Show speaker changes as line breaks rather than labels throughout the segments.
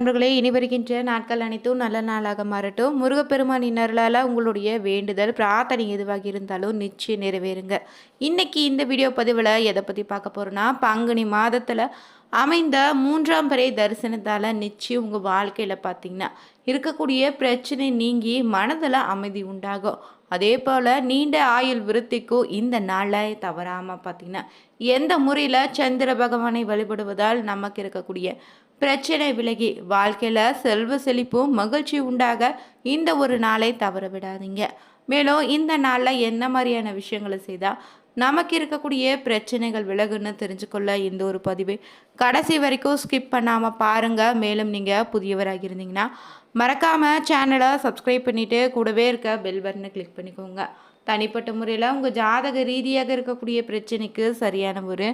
நண்பர்களே, இனி வருகின்ற நாட்கள் அனைத்தும் நல்ல நாளாக மாறட்டும். முருகப்பெருமானின் அருளால் உங்களுடைய வேண்டுதல் பிரார்த்தனை எதுவாக இருந்தாலும் நிச்சயம் நிறைவேறுங்க. இன்னைக்கு இந்த வீடியோ பதிவில் எதை பற்றி பார்க்க போகிறோன்னா, பங்குனி மாதத்தில் அமைந்த மூன்றாம் பிறை தரிசனத்தால் நிச்சயம் உங்கள் வாழ்க்கையில் பார்த்தீங்கன்னா இருக்கக்கூடிய பிரச்சனை நீங்கி மனதில் அமைதி உண்டாகும். அதே போல் நீண்ட ஆயுள் விருத்திக்கும் இந்த நாளை தவறாமல் பார்த்தீங்கன்னா எந்த முறையில் சந்திர பகவானை வழிபடுவதால் நமக்கு இருக்கக்கூடிய பிரச்சனை விலகி வாழ்க்கையில் செல்வ செழிப்பும் மகிழ்ச்சி உண்டாக இந்த ஒரு நாளை தவற விடாதீங்க. மேலும் இந்த நாளில் என்ன மாதிரியான விஷயங்களை செய்தால் நமக்கு இருக்கக்கூடிய பிரச்சனைகள் விலகுன்னு தெரிஞ்சுக்கொள்ள இந்த ஒரு பதிவை கடைசி வரைக்கும் ஸ்கிப் பண்ணாமல் பாருங்கள். மேலும் நீங்கள் புதியவராக இருந்தீங்கன்னா மறக்காமல் சேனலை சப்ஸ்கிரைப் பண்ணிவிட்டு கூடவே இருக்க பெல் பட்டனை கிளிக் பண்ணிக்கோங்க. தனிப்பட்ட முறையில் உங்கள் ஜாதக ரீதியாக இருக்கக்கூடிய பிரச்சனைக்கு சரியான ஒரு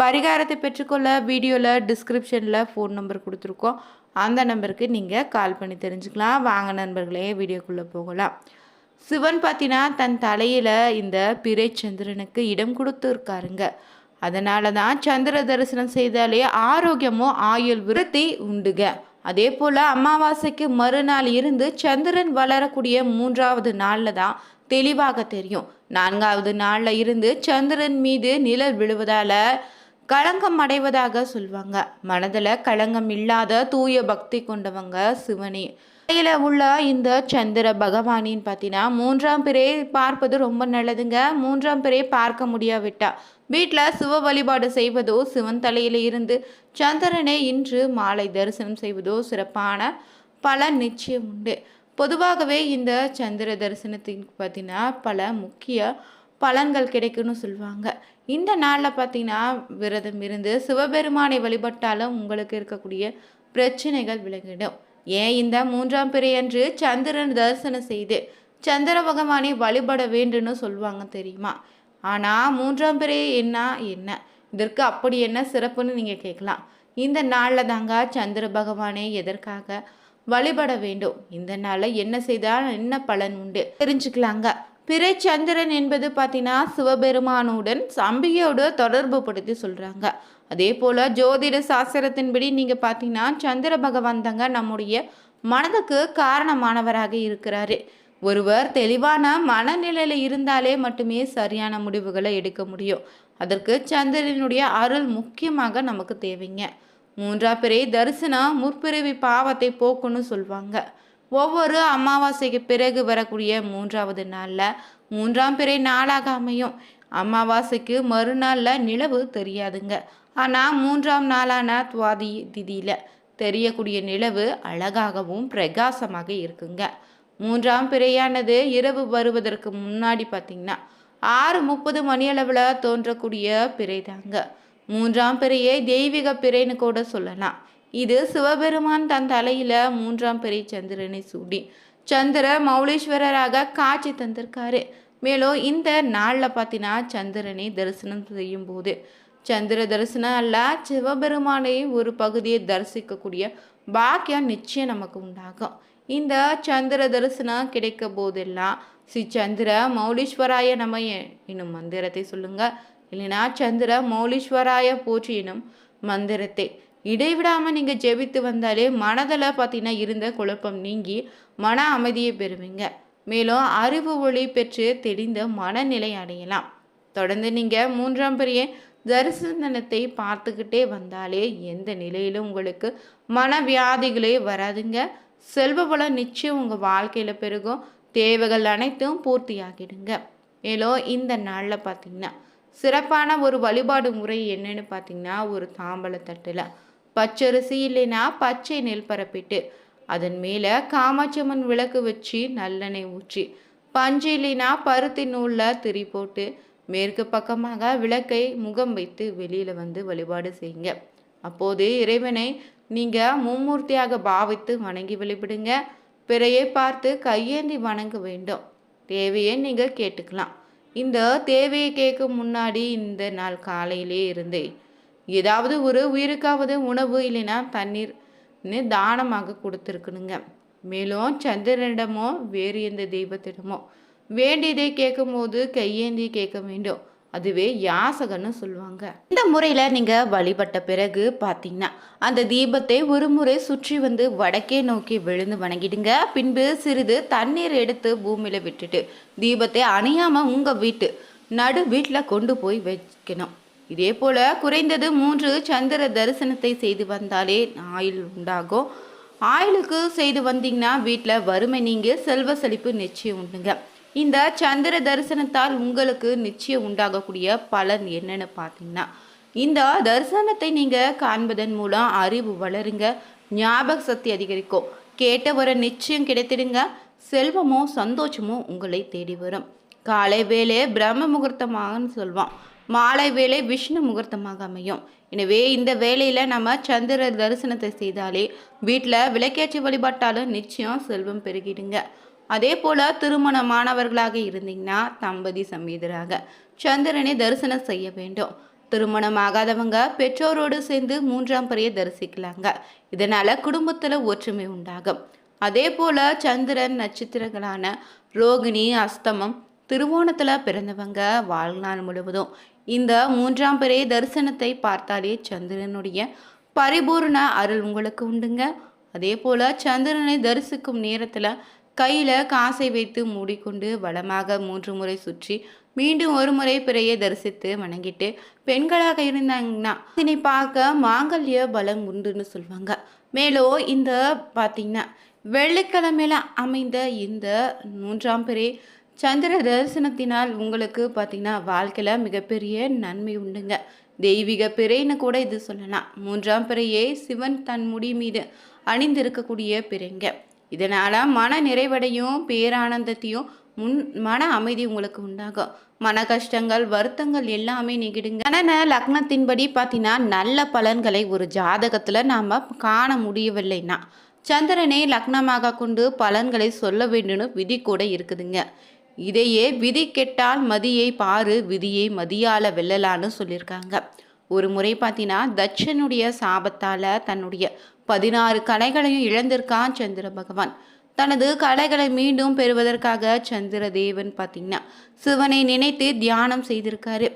பரிகாரத்தை பெற்றுக்கொள்ள வீடியோவில் டிஸ்கிரிப்ஷனில் ஃபோன் நம்பர் கொடுத்துருக்கோம். அந்த நம்பருக்கு நீங்கள் கால் பண்ணி தெரிஞ்சுக்கலாம். வாங்க நண்பர்களே, வீடியோக்குள்ளே போகலாம். சிவன் பார்த்தீங்கன்னா தன் தலையில் இந்த பிறை சந்திரனுக்கு இடம் கொடுத்து இருக்காருங்க. அதனால தான் சந்திர தரிசனம் செய்தாலே ஆரோக்கியமும் ஆயுள் விருத்தி உண்டுங்க. அதே போல் அமாவாசைக்கு மறுநாள் இருந்து சந்திரன் வளரக்கூடிய 3வது நாளில் தான் தெளிவாக தெரியும். 4வது நாளில் இருந்து சந்திரன் மீது நிழல் விழுவதால் களங்கம் அடைவதாக சொல்லுவாங்க. மனதில் களங்கம் இல்லாத தூய பக்தி கொண்டவங்க சிவனே. இடையில உள்ள இந்த சந்திர பகவானின் பார்த்தீங்கன்னா 3ஆம் பிறை பார்ப்பது ரொம்ப நல்லதுங்க. 3ஆம் பிறை பார்க்க முடியாவிட்டா வீட்டில் சிவ வழிபாடு செய்வதோ, சிவன் தலையில இருந்து சந்திரனை இன்று மாலை தரிசனம் செய்வதோ சிறப்பான பலன் நிச்சயம் உண்டு. பொதுவாகவே இந்த சந்திர தரிசனத்தின் பார்த்தீங்கன்னா பல முக்கிய பலன்கள் கிடைக்குன்னு சொல்லுவாங்க. இந்த நாளில் பார்த்தீங்கன்னா விரதம் இருந்து சிவபெருமானை வழிபட்டாலும் உங்களுக்கு இருக்கக்கூடிய பிரச்சனைகள் விலகிடும். ஏன் இந்த 3ஆம் பிறை அன்று சந்திரன் தரிசனம் செய்து சந்திர பகவானை வழிபட வேண்டும்னு சொல்லுவாங்க தெரியுமா? ஆனால் 3ஆம் பிறை என்ன இதற்கு அப்படி என்ன சிறப்புன்னு நீங்கள் கேட்கலாம். இந்த நாளில் தாங்க சந்திர பகவானை எதற்காக வழிபட வேண்டும், இந்த நாளில் என்ன செய்தால் என்ன பலன் உண்டு தெரிஞ்சுக்கலாங்க. பிறை சந்திரன் என்பது பார்த்தீங்கன்னா சிவபெருமானுடன் அம்பிகையோடு தொடர்பு படுத்தி சொல்கிறாங்க. அதே போல் ஜோதிட சாஸ்திரத்தின்படி நீங்கள் பார்த்தீங்கன்னா சந்திர பகவான் தாங்க நம்முடைய மனதுக்கு காரணமானவராக இருக்கிறாரு. ஒருவர் தெளிவான மனநிலையில் இருந்தாலே மட்டுமே சரியான முடிவுகளை எடுக்க முடியும். அதற்கு சந்திரனுடைய அருள் முக்கியமாக நமக்கு தேவைங்க. 3ஆம் பிறை தரிசனம் முற்பிறவி பாவத்தை போக்குன்னு சொல்லுவாங்க. ஒவ்வொரு அமாவாசைக்கு பிறகு வரக்கூடிய 3வது நாளில் 3ஆம் பிறை நாளாக அமையும். அமாவாசைக்கு மறுநாளில் நிலவு தெரியாதுங்க. ஆனால் 3ஆம் நாளான துவாதி திதியில் தெரியக்கூடிய நிலவு அழகாகவும் பிரகாசமாக இருக்குங்க. 3ஆம் பிறையானது இரவு வருவதற்கு முன்னாடி பார்த்தீங்கன்னா 6:30 மணியளவில் தோன்றக்கூடிய பிறை தாங்க. 3ஆம் பிறையை தெய்வீக பிறைன்னு கூட சொல்லலாம். இது சிவபெருமான் தன் தலையில் 3ஆம் பிறை சந்திரனை சூடி சந்திர மௌலீஸ்வரராக காட்சி தந்திருக்காரு. மேலும் இந்த நாளில் பார்த்தீங்கன்னா சந்திரனை தரிசனம் செய்யும் போது சந்திர தரிசனம் அல்ல சிவபெருமானை ஒரு பகுதியை தரிசிக்கக்கூடிய பாக்கியம் நிச்சயம் நமக்கு உண்டாகும். இந்த சந்திர தரிசனம் கிடைக்க போதெல்லாம் ஸ்ரீ சந்திர மௌலீஸ்வராய நம என்னும் மந்திரத்தை சொல்லுங்க. இல்லைனா சந்திர மௌலீஸ்வராய போற்றி எனும் மந்திரத்தை இடைவிடாமல் நீங்கள் ஜெபித்து வந்தாலே மனதில் பார்த்தீங்கன்னா இருந்த குழப்பம் நீங்கி மன அமைதியை பெறுவீங்க. மேலும் அறிவு ஒளி பெற்று தெளிந்த மனநிலை அடையலாம். தொடர்ந்து நீங்கள் 3ஆம் பிறைய தரிசனத்தை பார்த்துக்கிட்டே வந்தாலே எந்த நிலையிலும் உங்களுக்கு மனவியாதிகளே வராதுங்க. செல்வ வளம் நிச்சயம் உங்கள் வாழ்க்கையில் பெருகும். தேவைகள் அனைத்தும் பூர்த்தியாகிடுங்க. மேலும் இந்த நாளில் பார்த்தீங்கன்னா சிறப்பான ஒரு வழிபாடு முறை என்னன்னு பார்த்தீங்கன்னா ஒரு தாம்பழத்தட்டில் பச்சரிசி இல்லைன்னா பச்சை நெல் பரப்பிட்டு அதன் மேலே காமாட்சியம்மன் விளக்கு வச்சு நல்லெண்ணெய் ஊற்றி பஞ்சு இல்லைன்னா பருத்தி நூலில் திரி போட்டு மேற்கு பக்கமாக விளக்கை முகம் வைத்து வெளியில் வந்து வழிபாடு செய்யுங்க. அப்போது இறைவனை நீங்கள் மும்மூர்த்தியாக பாவித்து வணங்கி வழிபடுங்க. பிறையை பார்த்து கையேந்தி வணங்க வேண்டும். தேவையை நீங்கள் கேட்டுக்கலாம். இந்த தேவையை கேட்கும் முன்னாடி இந்த நாள் காலையிலே இருந்தே ஏதாவது ஒரு உயிருக்காவது உணவு இல்லைன்னா தண்ணீர்னு தானமாக கொடுத்துருக்கணுங்க. மேலும் சந்திரனிடமோ வேறு எந்த தெய்வத்திடமோ வேண்டியதை கேட்கும் போது கையேந்தி கேட்க வேண்டும். அதுவே யாசகன்னு சொல்லுவாங்க. இந்த முறையில் நீங்கள் வழிபட்ட பிறகு பார்த்தீங்கன்னா அந்த தீபத்தை ஒரு முறை சுற்றி வந்து வடக்கே நோக்கி விழுந்து வணங்கிடுங்க. பின்பு சிறிது தண்ணீர் எடுத்து பூமியில் விட்டுட்டு தீபத்தை அணையாமல் உங்கள் நடு வீட்டில் கொண்டு போய் வைக்கணும். இதே போல் குறைந்தது 3 சந்திர தரிசனத்தை செய்து வந்தாலே ஆயுள் உண்டாகும். ஆயுளுக்கு செய்து வந்தீங்கன்னா வீட்டில் வறுமை நீங்க செல்வ செழிப்பு நிச்சயம் உண்டுங்க. இந்த சந்திர தரிசனத்தால் உங்களுக்கு நிச்சயம் உண்டாகக்கூடிய பலன் என்னன்னு பார்த்தீங்கன்னா, இந்த தரிசனத்தை நீங்கள் காண்பதன் மூலம் அறிவு வளருங்க, ஞாபக சக்தி அதிகரிக்கும், கேட்ட வர நிச்சயம் கிடைத்திடுங்க, செல்வமும் சந்தோஷமும் உங்களை தேடி வரும். காலை வேலை பிரம்ம முகூர்த்தமாகன்னு சொல்லுவான், மாலை வேலை விஷ்ணு முகூர்த்தமாக அமையும். எனவே இந்த வேலையில் நம்ம சந்திர தரிசனத்தை செய்தாலே வீட்டில் விளக்கேற்றி வழிபாட்டாலும் நிச்சயம் செல்வம் பெருகிடுங்க. அதே போல் திருமணமானவர்களாக இருந்தீங்கன்னா தம்பதி சமேதராக சந்திரனை தரிசனம் செய்ய வேண்டும். திருமணமாகாதவங்க பெற்றோரோடு சேர்ந்து 3ஆம் பிறையை தரிசிக்கலாங்க. இதனால் குடும்பத்தில் ஒற்றுமை உண்டாகும். அதே போல் சந்திரன் நட்சத்திரங்களான ரோகிணி, அஸ்தமம், திருவோணத்தில் பிறந்தவங்க வாழ்நாள் முழுவதும் இந்த 3ஆம் பிறை தரிசனத்தை பார்த்தாலே சந்திரனுடைய பரிபூர்ண அருள் உங்களுக்கு உண்டுங்க. அதே போல் சந்திரனை தரிசிக்கும் நேரத்தில் கையில் காசை வைத்து மூடிக்கொண்டு வளமாக 3 முறை சுற்றி மீண்டும் ஒரு முறை பிறையை தரிசித்து வணங்கிட்டு பெண்களாக இருந்தாங்கன்னா இதனை பார்க்க மாங்கல்ய பலம் உண்டுன்னு சொல்லுவாங்க. மேலும் இந்த பார்த்தீங்கன்னா வெள்ளிக்கிழமையில அமைந்த இந்த 3ஆம் பிறை சந்திர தரிசனத்தினால் உங்களுக்கு பார்த்தீங்கன்னா வாழ்க்கையில் மிகப்பெரிய நன்மை உண்டுங்க. தெய்வீக பிறைன்னு கூட இது சொல்லலாம். 3ஆம் பிறையே சிவன் தன் முடி மீது அணிந்திருக்கக்கூடிய பிறைங்க. இதனால் மன நிறைவடையும், பேரானந்தத்தையும் மன அமைதி உங்களுக்கு உண்டாகும். மன கஷ்டங்கள், வருத்தங்கள் எல்லாமே நீங்கிடுங்க. ஆனால் லக்னத்தின்படி பார்த்தீங்கன்னா நல்ல பலன்களை ஒரு ஜாதகத்தில் நாம் காண முடியவில்லைன்னா சந்திரனை லக்னமாக கொண்டு பலன்களை சொல்ல வேண்டும்னு விதி கூட இருக்குதுங்க. இதையே விதி கெட்டால் மதியை பாரு, விதியை மதியால வெல்லலான்னு சொல்லியிருக்காங்க. ஒரு முறை பார்த்தீங்கன்னா தட்சனுடைய சாபத்தால் தன்னுடைய 16 கலைகளையும் இழந்திருக்கான் சந்திர பகவான். தனது கலைகளை மீண்டும் பெறுவதற்காக சந்திர தேவன் பார்த்தீங்கன்னா சிவனை நினைத்து தியானம் செய்திருக்காரு.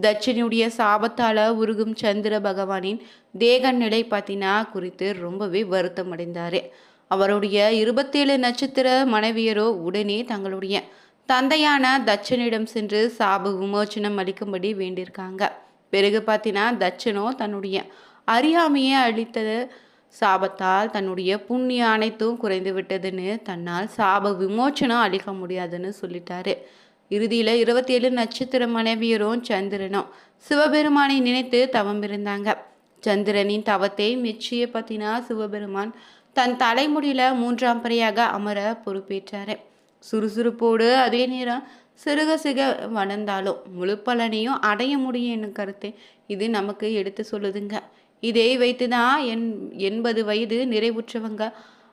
தட்சனுடைய சாபத்தால் உருகும் சந்திர பகவானின் தேக நிலை பார்த்தீங்கன்னா குறித்து ரொம்பவே வருத்தம் அடைந்தார். அவருடைய 27 நட்சத்திர மனைவியரோ உடனே தங்களுடைய தந்தையான தட்சனிடம் சென்று சாப விமோச்சனம் அளிக்கும்படி வேண்டியிருக்காங்க. பிறகு பார்த்தீங்கன்னா தட்சனோ தன்னுடைய அறியாமையை அளித்தது சாபத்தால் தன்னுடைய புண்ணியம் அனைத்தும் குறைந்து விட்டதுன்னு தன்னால் சாப விமோச்சனம் அளிக்க முடியாதுன்னு சொல்லிட்டாரு. இறுதியில் 27 நட்சத்திர மனைவியரும் சந்திரனும் சிவபெருமானை நினைத்து தவம் இருந்தாங்க. சந்திரனின் தவத்தை மெச்சிய பத்தினா சிவபெருமான் தன் தலைமுடியில் 3ஆம் பிறையாக அமர பொறுப்பேற்றாரு. சுறுசுறுப்போடு அதே நேரம் சிறுக சிக வளர்ந்தாலும் முழு பலனையும் அடைய முடியும் என்னும் கருத்தை இது நமக்கு எடுத்து சொல்லுதுங்க. இதை வைத்து தான் 80 வயது நிறைவுற்றவங்க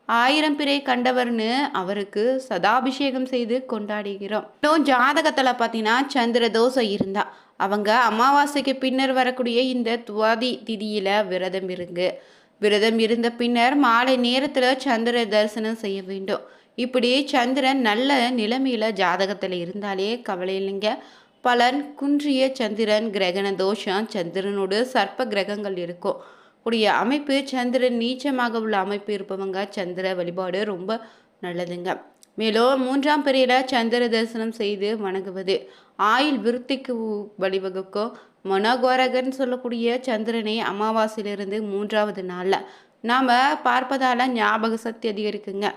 1000 பிறை கண்டவர்னு அவருக்கு சதாபிஷேகம் செய்து கொண்டாடுகிறோம். இன்னும் ஜாதகத்தில் பார்த்தீங்கன்னா சந்திர தோஷம் இருந்தா அவங்க அமாவாசைக்கு பின்னர் வரக்கூடிய இந்த துவாதி திதியில் விரதம் இருந்த பின்னர் மாலை நேரத்தில் சந்திர தரிசனம் செய்ய வேண்டும். இப்படி சந்திரன் நல்ல நிலைமையில் ஜாதகத்தில் இருந்தாலே கவலை இல்லைங்க. பலன் குன்றிய சந்திரன், கிரகண தோஷம், சந்திரனோடு சர்ப்ப கிரகங்கள் இருக்கும் கூடிய அமைப்பு, சந்திரன் நீச்சமாக உள்ள அமைப்பு இருப்பவங்க சந்திர வழிபாடு ரொம்ப நல்லதுங்க. மேலும் 3ஆம் பிறையில் சந்திர தரிசனம் செய்து வணங்குவது ஆயுள் விருத்திக்கு வழிவகுக்கும். மனோகோரகன் சொல்லக்கூடிய சந்திரனை அமாவாசையிலிருந்து 3ஆவது நாளில் நாம் பார்ப்பதால் ஞாபக சக்தி அதிகரிக்குங்க,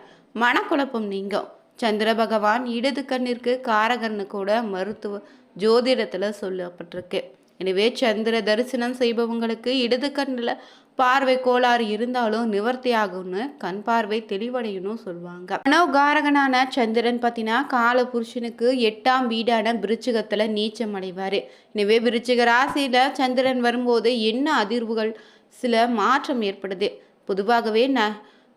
மனக்குழப்பம் நீங்கும். சந்திர பகவான் இடது கண்ணிற்கு காரகன்னு கூட மருத்துவ ஜோதிடத்தில் சொல்லப்பட்டிருக்கு. எனவே சந்திர தரிசனம் செய்பவங்களுக்கு இடது கண்ணில் பார்வை கோளாறு இருந்தாலும் நிவர்த்தி ஆகும்னு, கண் பார்வை தெளிவடையணும் சொல்லுவாங்க. மனோகாரகனான சந்திரன் பார்த்தீங்கன்னா கால புருஷனுக்கு 8ஆம் வீடான விருச்சிகத்தில் நீச்சம் அடைவார். எனவே விருச்சிக ராசியில் சந்திரன் வரும்போது என்ன அதிர்வுகள் சில மாற்றம் ஏற்படுது. பொதுவாகவே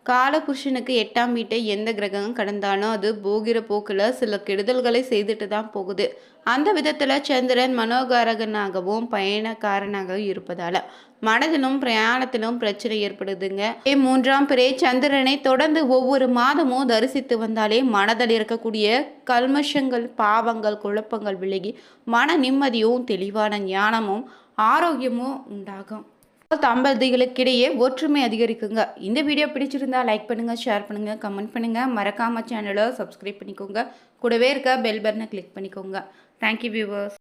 காலபுருஷனுக்கு 8ஆம் வீட்டை எந்த கிரகம் கடந்தாலும் அது போகிற போக்கில் சில கெடுதல்களை செய்துட்டு தான் போகுது. அந்த விதத்தில் சந்திரன் மனோகாரகனாகவும் பயணக்காரனாகவும் இருப்பதால் மனதிலும் பிரயாணத்திலும் பிரச்சனை ஏற்படுதுங்க. 3ஆம் பிறை சந்திரனை தொடர்ந்து ஒவ்வொரு மாதமும் தரிசித்து வந்தாலே மனதில் இருக்கக்கூடிய கல்மஷங்கள், பாவங்கள், குழப்பங்கள் விலகி மன நிம்மதியும் தெளிவான ஞானமும் ஆரோக்கியமும் உண்டாகும். தம்பதிகளுக்கிடையே ஒற்றுமை அதிகரிக்குங்க. இந்த வீடியோ பிடிச்சிருந்தா லைக் பண்ணுங்க, ஷேர் பண்ணுங்க, கமெண்ட் பண்ணுங்க. மறக்காம சேனலை சப்ஸ்கிரைப் பண்ணிக்கோங்க. கூடவே இருக்க பெல் பட்டனை கிளிக் பண்ணிக்கோங்க. Thank you viewers.